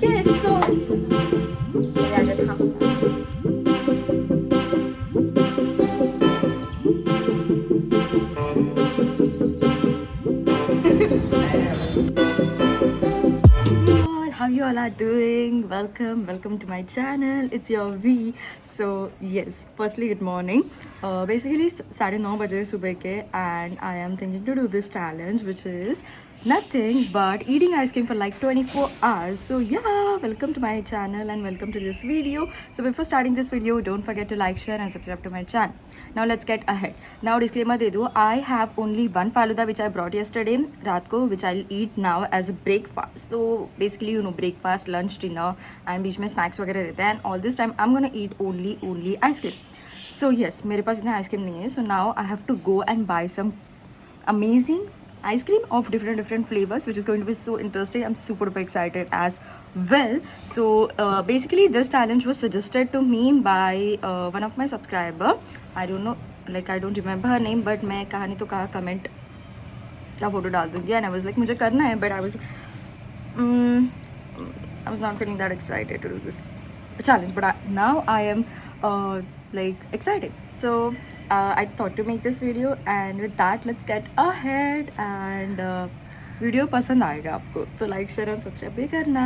queso. Voy a get hungry. How you all are doing? Welcome to my channel. It's your V. So yes, firstly good morning. Basically 9:30 बजे सुबह के and I am thinking to do this challenge which is nothing but eating ice cream for like 24 hours. So yeah, welcome to my channel and welcome to this video. So before starting this video, don't forget to like, share and subscribe to my channel. Now let's get ahead. Now disclaimer दे दूँ, I have only one faluda which I brought yesterday रात को, which I'll eat now as a breakfast. So basically you know breakfast, lunch, dinner and बीच में snacks वगैरह रहते हैं and all this time I'm gonna eat only ice cream. So yes, मेरे पास इतना ice cream नहीं है. So now I have to go and buy some amazing ice cream of different flavors, which is going to be so interesting. I'm super excited as well. So basically this challenge was suggested to me by one of my subscriber. I don't know, like I don't remember her name, but मैं कहानी तो कहा comment का photo डाल दूँगी and I was like मुझे करना है, but I was not feeling that excited to do this challenge, but now I am like excited. So I thought to make this video, and with that let's get ahead. And video पसंद आएगा आपको तो like share and subscribe भी करना.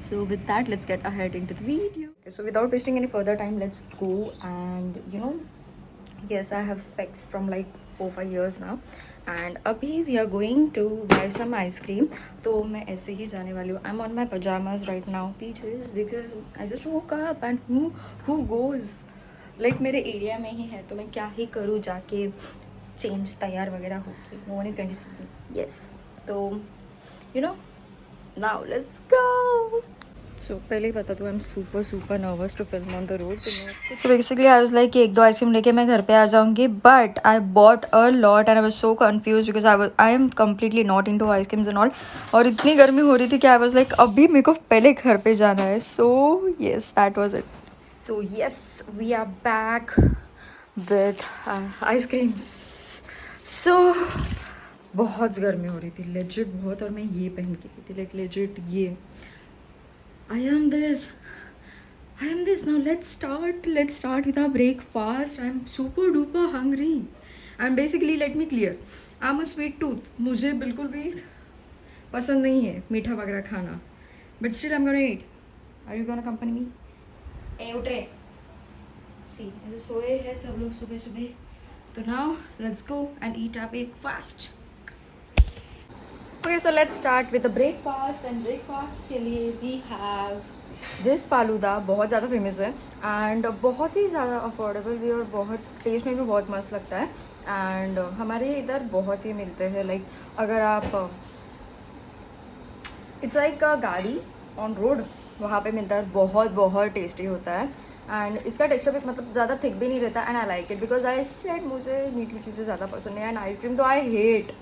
So with that let's get ahead into the video. So without wasting any further time, let's go. And you know, yes, I have specs from like 4-5 years now. And अभी we are going to buy some ice cream. तो मैं ऐसे ही जाने वाली हूँ. I'm on my pajamas right now, peaches, because I just woke up. And who goes? Like मेरे area में ही है तो मैं क्या ही करूँ जाके चेंज तैयार वगैरह होगी. No one is going to see me. Yes. तो you know, now let's go. So पहले ही बता दूँ, I am super nervous to film on the road. So basically I was like कि 1-2 आइसक्रीम लेके मैं घर पे आ जाऊँगी, but I bought a lot and I was so confused because I am completely not into ice creams and all. और इतनी गर्मी हो रही थी कि I was like अभी मेरे को पहले घर पे जाना है. So yes, that was it. So yes, we are back with ice creams. So बहुत गर्मी हो रही थी, लेजिट बहुत. और मैं ये पहन के गई थी, लाइक लेजिट ये I am this. Now let's start with our breakfast. I'm super duper hungry. And basically let me clear, I'm a sweet tooth. मुझे बिल्कुल भी पसंद नहीं है मीठा वगैरह खाना. But still I'm gonna eat. Are you gonna accompany me? ए उठ रे. See, ऐसे सोए हैं सब लोग सुबह सुबह. तो now let's go and eat our breakfast. Okay, so let's start with the breakfast. And breakfast के लिए we have this फालूदा. बहुत ज़्यादा फेमस है एंड बहुत ही ज़्यादा अफोर्डेबल भी, और बहुत टेस्ट में भी बहुत मस्त लगता है. एंड हमारे इधर बहुत ही मिलते हैं. लाइक अगर आप इट्स लाइक अ गाड़ी ऑन रोड, वहाँ पे मिलता है. बहुत टेस्टी होता है. एंड इसका टेक्सचर भी मतलब ज़्यादा थिक भी नहीं रहता. And I like it because I said मुझे मीठी चीज़ें ज़्यादा पसंद है. एंड आइसक्रीम तो I hate,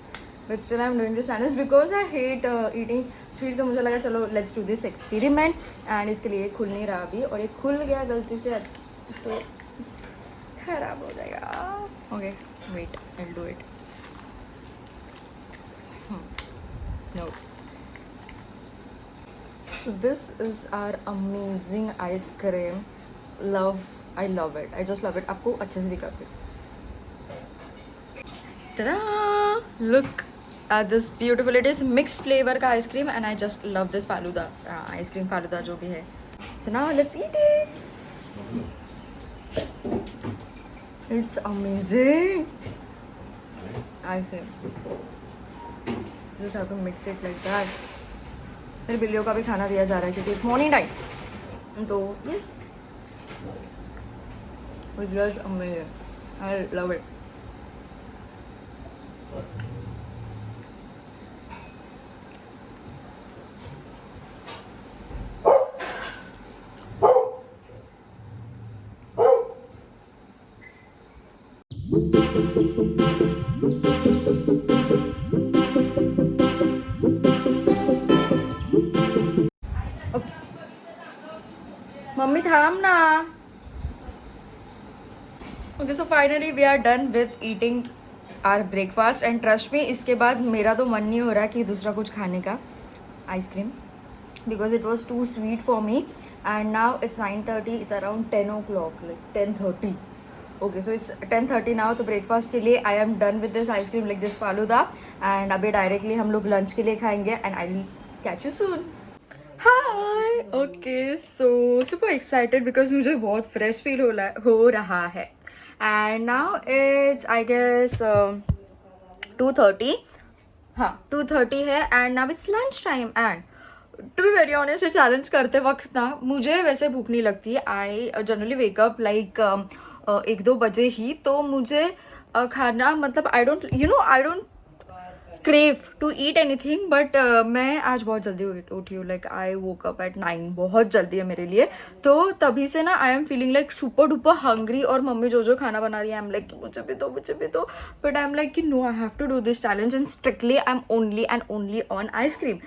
but still I'm doing this challenge because I hate eating sweet. तो मुझे लगा चलो let's do this experiment. and इसके लिए खुल नहीं रहा अभी, और ये खुल गया गलती से तो खराब हो जाएगा. okay, wait, I'll do it. No. So this is our amazing ice cream. I love it. I just love it. आपको अच्छे से दिखाती हूँ. Ta-da! Look at this beautiful. It is mixed flavor का ice cream and I just love this falooda. ice cream falooda जो भी है. So now let's eat it. It's amazing. I think just have to mix it like that. फिर बिल्लियों का भी खाना दिया जा रहा है क्योंकि it's morning time. तो yes, it's just amazing. I love it. Mummy थाम ना. Okay, so finally we are done with eating our breakfast. And trust me, इसके बाद मेरा तो मन नहीं हो रहा कि दूसरा कुछ खाने का. Ice cream because it was too sweet for me. And now it's 9:30, it's around 10 o'clock, like 10:30. Okay, so it's 10:30 now. तो breakfast के लिए I am done with this ice cream, like this falooda, and अभी directly हम लोग lunch के लिए खाएंगे, and I'll catch you soon. Hi. Okay, so super excited because मुझे बहुत fresh feel हो रहा है. And now it's I guess 2:30. हाँ 2:30 है and now it's lunch time. And to be very honest, ये challenge करते वक्त ना मुझे वैसे भूख नहीं लगती. I generally wake up like 1-2 बजे ही, तो मुझे खाना मतलब I don't crave to eat anything, but मैं आज बहुत जल्दी उठी हूँ. like I woke up at 9, बहुत जल्दी है मेरे लिए. तो तभी से ना I am feeling like super duper hungry, और मम्मी जो खाना बना रही है I'm like मुझे भी दो, but I'm like no, I have to do this challenge, and strictly I'm only and only on ice cream.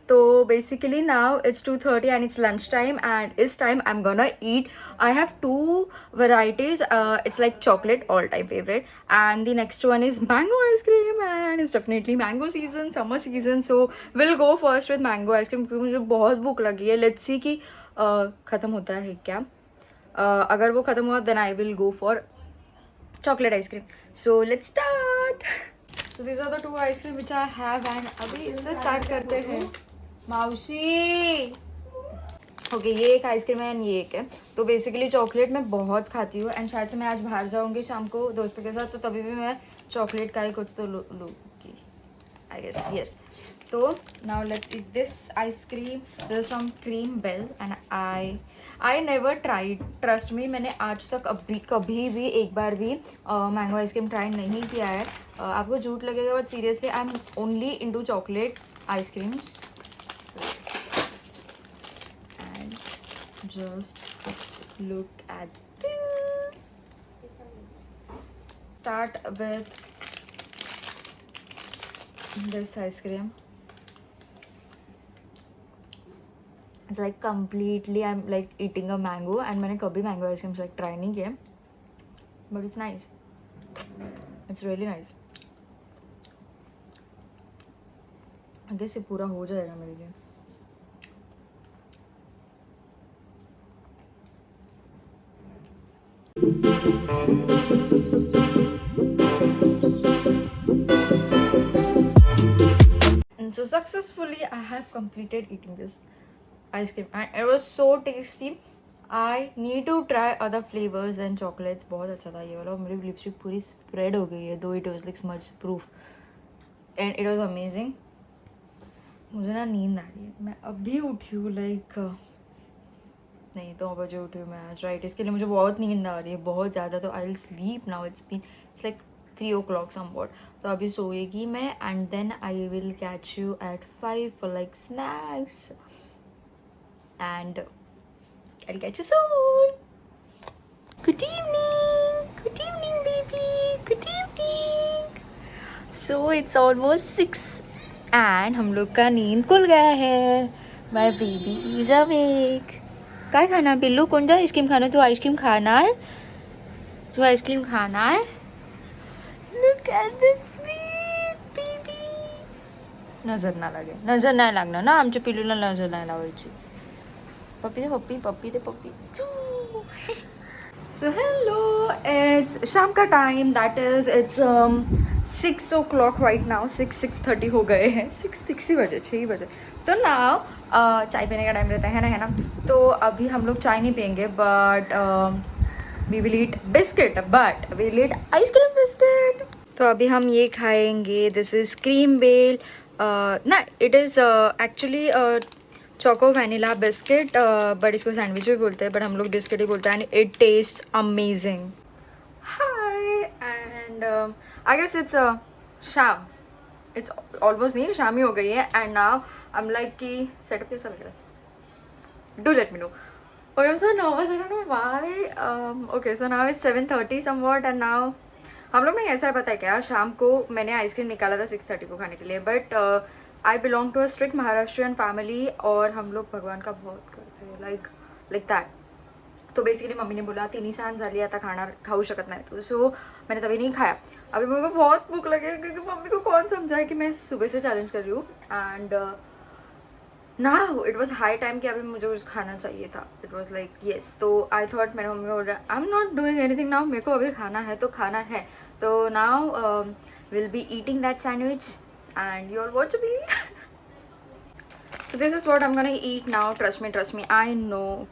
तो basically now it's 2:30 and it's lunch time, and this time I'm gonna eat. I have 2 varieties. It's like chocolate, all time favorite, and the next one is mango ice cream, and it's definitely mango season, summer season. So we'll go first with mango ice cream क्योंकि मुझे बहुत भूख लगी है. Let's see कि ख़त्म होता है क्या. अगर वो ख़त्म हुआ then I will go for chocolate ice cream. So let's start. So these are the 2 ice cream which I have, and अभी इससे start करते हैं. माउसी ओके, ये एक आइसक्रीम है एंड ये एक है. तो बेसिकली चॉकलेट मैं बहुत खाती हूँ, एंड शायद से मैं आज बाहर जाऊँगी शाम को दोस्तों के साथ, तो तभी भी मैं चॉकलेट का ही कुछ तो लूँगी आई गेस. यस, तो now let's eat this ice cream. This is from Cream Bell, and I never tried, trust me, मैंने आज तक कभी भी एक बार भी मैंगो आइसक्रीम ट्राई नहीं किया है. आपको झूठ लगेगा but seriously I am only into chocolate ice creams. Just look at this. Start with this ice cream. It's like completely I'm like eating a mango, and मैंने कभी mango ice cream like try नहीं किया, but it's nice. It's really nice. I guess ये पूरा हो जाएगा मेरे लिए. And so successfully I have completed eating this ice cream, and it was so tasty. I need to try other flavors and chocolates. बहुत अच्छा था ये वाला. मेरी लिपस्टिक पूरी स्प्रेड हो गई है, though it was like smudge proof, and it was amazing. मुझे ना नींद आ रही है, मैं अभी उठी हूँ like नहीं 2 बजे उठी हूँ मैं आज, राइट. इसके लिए मुझे बहुत नींद आ रही है, बहुत ज़्यादा. तो I will sleep now. It's like 3 o'clock somewhat. तो अभी सोएगी मैं, and then I will catch you at 5 for like snacks, and I will catch you soon. Good evening baby, good evening. So it's almost 6 and हम लोग का नींद खुल गया है. My baby is awake. काय खाना बिल्लू? कौन सा आइसक्रीम खाना? तू आइसक्रीम खाना है? तू आइसक्रीम खाना है? Look at this sweet baby. नजर ना लगे, नजर नाही लागणार ना आमच्या पिल्लूला, नजर नाही लावायची. पप्पी दे पप्पी, पप्पी दे पप्पी. So hello, it's शाम का time, that is it's 6 o'clock right now. 6:30 हो गए हैं. 6 ही बजे, 6 ही बजे. तो नाउ चाय पीने का टाइम रहता है ना. तो अभी हम लोग चाय नहीं पियेंगे, but we will eat biscuit, but we will eat ice cream biscuit. तो अभी हम ये खाएंगे. This is Cream Bell. ना it is actually choco vanilla biscuit, but इसको सैंडविच भी बोलते हैं, बट हम लोग बिस्किट ही बोलते हैं, and it taste amazing. Hi, and I guess it's शाम. इट्स ऑलमोस्ट नहीं, शाम ही हो गई है. And now I am like कि सेटअप कैसा लग रहा है? Do let me know. Okay, I am so nervous, I don't know why. Okay, so now it's 7:30 somewhat, and now हम लोग में ऐसा पता है क्या, शाम को मैंने आइसक्रीम निकाला था 6:30 को खाने के लिए, but I belong to a strict Maharashtrian family, और हम लोग भगवान का बहुत करते हैं, लाइक दैट. तो बेसिकली मम्मी ने बोला 3 दिवसांत झाली आता खाना खाऊ शकत नाही तू, सो मैंने तभी नहीं खाया. अभी मेरे को बहुत भूख लगे, क्योंकि मम्मी को कौन समझाए कि मैं सुबह से चैलेंज कर रही हूँ. And now it was high time कि अभी मुझे कुछ खाना चाहिए था. It was like yes. तो आई थॉट मेरे मम्मी को बोल रहा I am not doing anything now, मेरे को अभी खाना है तो खाना है. तो now will be eating that sandwich and you all what to be. So this is what I'm gonna eat now. Trust me, I know.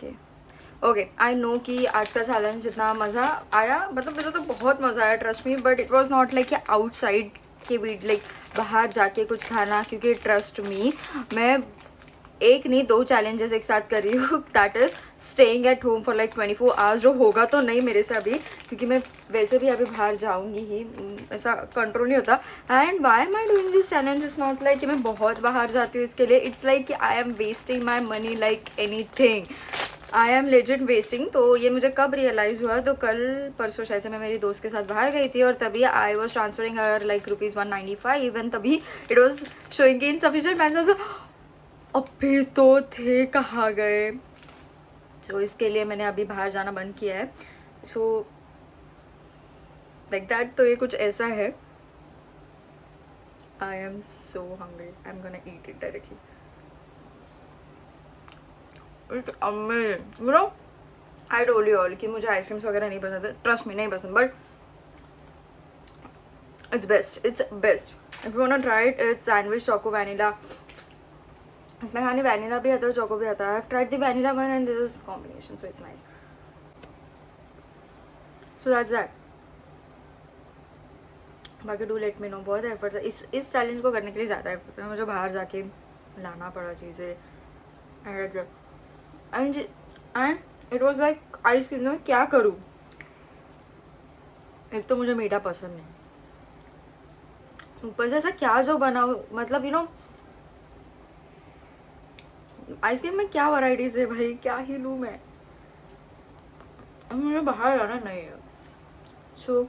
Okay, I know कि आज का चैलेंज जितना मज़ा आया, मतलब मुझे तो बहुत मज़ा आया, trust me, but it was not like outside के बीट लाइक बाहर जाके कुछ खाना, क्योंकि ट्रस्ट मी मैं एक नहीं 2 चैलेंजेस एक साथ कर रही हूँ. That is staying at home for like 24 hours. जो होगा तो नहीं मेरे से अभी, क्योंकि मैं वैसे भी अभी बाहर जाऊँगी ही, ऐसा कंट्रोल नहीं होता. And why am I doing this challenge? Is not like कि मैं बहुत बाहर जाती हूँ इसके लिए. इट्स लाइक कि I am wasting my money like any thing. I am legit wasting. तो ये मुझे कब रियलाइज़ हुआ? तो कल परसों शायद से मैं मेरी दोस्त के साथ बाहर गई थी और तभी I was transferring her like ₹195 and तभी it was showing insufficient balance. अभी तो थे कहाँ गए? सो इसके लिए मैंने अभी बाहर जाना बंद किया है. So like that. तो ये कुछ ऐसा है. आई am so hungry. I am gonna eat it directly. It's amazing. You know I told you all कि मुझे आइसक्रीम्स वगैरह नहीं पसंद है. ट्रस्ट मी नहीं पसंद, but it's best. It's best. If you want to try it, it's sandwich choco vanilla. इसमें खाने वैनिला भी आता है, चोको भी आता है. I have tried the vanilla one and this is combination, so it's nice. So that's that. बाकी do let me no. बहुत एफर्ट था इस चैलेंज को करने के लिए. ज़्यादा एफर्ट था. मुझे बाहर जाके लाना पड़ा चीज़ें. And it was like ice cream में क्या करूँ? एक तो मुझे मीठा पसंद नहीं, ऊपर से ऐसा क्या जो बनाओ, मतलब यू नो आइसक्रीम में क्या वैरायटीज है भाई, क्या ही लूँ मैं. मुझे बाहर जाना नहीं है. सो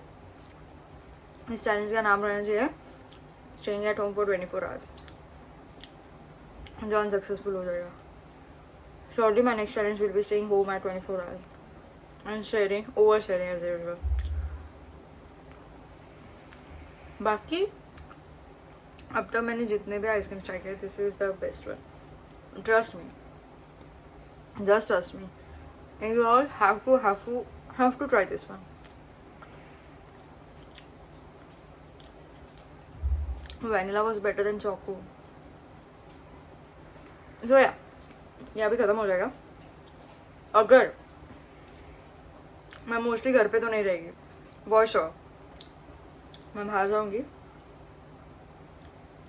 इस चैलेंज का नाम रहना चाहिए staying at home for 24 hours. जॉन सक्सेसफुल हो जाएगा. Shortly my next challenge will be staying home at 24 hours and sharing over sharing as usual. बाकी अब तक मैंने जितने भी आइसक्रीम ट्राई किए, this is the best one. Trust me, just trust me, and you all have to try this one. Vanilla was better than choco. So yeah, ये अभी ख़त्म हो जाएगा. अगर मैं मोस्टली घर पे तो नहीं रहेगी, बहुत श्योर मैं बाहर जाऊँगी.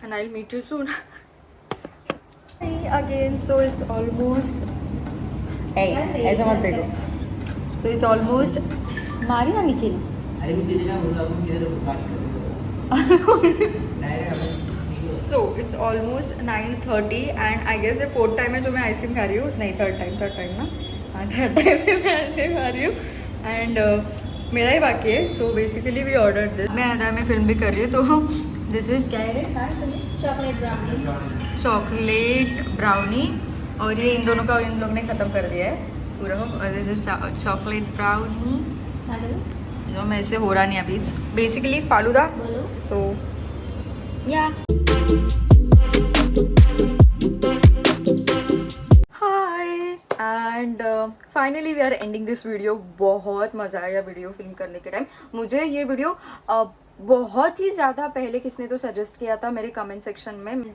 and I'll meet you soon. Again, so it's almost. Hey, ऐसा मत देखो. So it's almost. मारी ना निखिल. अरे भी तेरे ना बोला अपन किधर बात कर. So it's almost 9:30 and I guess ये fourth time है जो मैं आइसक्रीम खा रही हूँ. नहीं, third time ना. हाँ, third time में मैं आइसक्रीम खा रही हूँ. And मेरा ही बाकी है. So basically we ordered this. मैं अदा में फिल्म भी कर रही हूँ, तो दिस इज क्या है? Chocolate brownie. और ये इन दोनों का इन लोग ने ख़त्म कर दिया है पूरा. और दिस इज चॉकलेट ब्राउनी जो मैं से हो रहा नहीं अभी. It's basically falooda. So yeah hi and finally we are ending this video. बहुत मज़ा आया वीडियो फिल्म करने के टाइम. मुझे ये वीडियो बहुत ही ज़्यादा पहले किसने तो सजेस्ट किया था मेरे कमेंट सेक्शन में.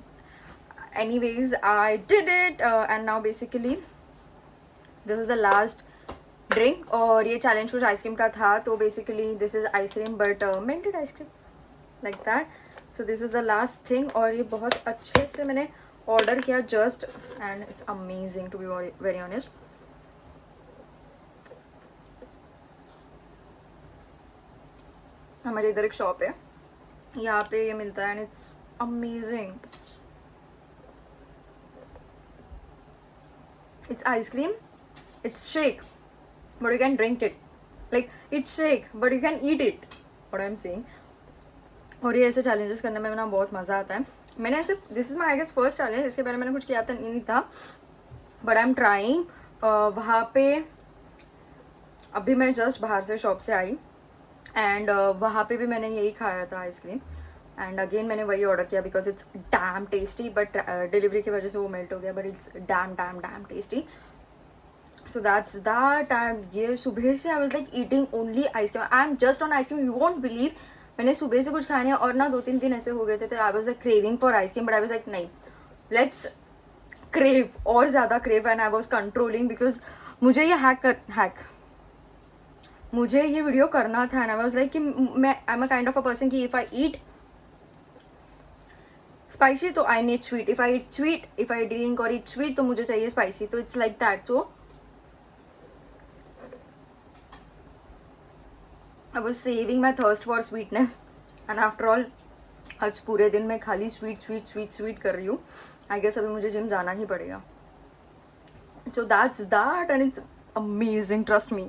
Anyways I did it and now basically this is the last drink. और ये चैलेंज कुछ आइसक्रीम का था, तो basically this is ice cream but melted ice cream like that. So this is the last thing. और ये बहुत अच्छे से मैंने ऑर्डर किया just and it's amazing to be very honest. हमारे इधर एक शॉप है, यहाँ पे ये मिलता है and it's amazing. It's ice cream, it's shake but you can drink it. Like it's shake but you can eat it. What I am saying. और ये ऐसे चैलेंजेस करने में ना बहुत मज़ा आता है. मैंने ऐसे this is my I guess first challenge. इसके पहले मैंने कुछ किया था नहीं था, बट आई एम ट्राइंग. वहाँ पे अभी मैं जस्ट बाहर से शॉप से आई एंड वहाँ पे भी मैंने यही खाया था आइसक्रीम. एंड अगेन मैंने वही ऑर्डर किया because it's damn tasty, but delivery की वजह से वो मेल्ट हो गया, but it's damn dam dam tasty. So that's that. And ये सुबह से I was like eating only ice cream. I'm just on ice cream. You won't believe. मैंने सुबह से कुछ खाया नहीं और ना 2-3 दिन ऐसे हो गए थे. I was like craving for ice cream, but I was like नहीं, let's crave और ज़्यादा crave, and I was controlling because मुझे ये मुझे ये वीडियो करना था. And I was like कि मैं I'm a kind of a person कि if I eat spicy तो I need sweet. If I eat sweet, if I drink or eat sweet तो मुझे चाहिए spicy. तो it's like that. So I was saving my thirst for sweetness, and after all आज पूरे दिन मैं खाली स्वीट कर रही हूँ. आई गेस अभी मुझे जिम जाना ही पड़ेगा. So that's that, and it's amazing, trust me.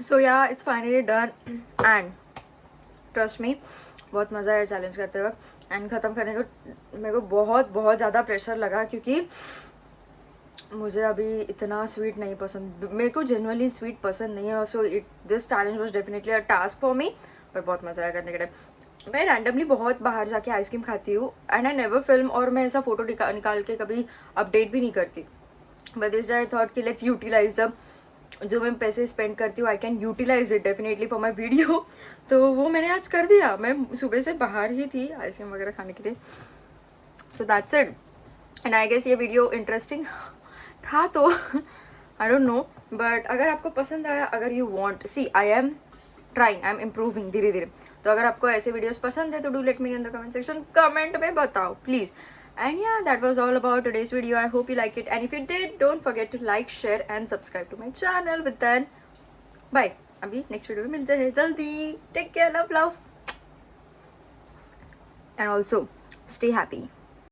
So yeah, it's finally done, and trust me, बहुत मज़ा आया चैलेंज करते वक्त. एंड ख़त्म करने को मेरे को बहुत ज़्यादा प्रेशर लगा, क्योंकि मुझे अभी इतना स्वीट नहीं पसंद. मेरे को जनरली स्वीट पसंद नहीं है. So this challenge was definitely a task for me. पर बहुत मज़ा आया करने के टाइम. मैं रैंडमली बहुत बाहर जाके आइसक्रीम खाती हूँ, एंड आई नेवर फिल्म, और मैं ऐसा फोटो निकाल के कभी अपडेट भी नहीं करती. But this day I thought कि लेट्स यूटिलाइज द, जो मैं पैसे स्पेंड करती हूँ I can utilise it definitely for my video. तो वो मैंने आज कर दिया. मैं सुबह से बाहर ही थी आइसक्रीम वगैरह खाने के लिए. So that's it. And I guess ये वीडियो इंटरेस्टिंग था तो आई डोंट नो, बट अगर आपको पसंद आया, अगर you want, see I am trying, I am improving धीरे धीरे. तो अगर आपको ऐसे वीडियोस पसंद है तो do let me in the comment section. Comment में बताओ please. And yeah, that was all about today's video. I hope you liked it, and if you did, don't forget to like, share and subscribe to my channel. With that, bye. अभी next video में मिलते हैं जल्दी. Take care, love, and also stay happy.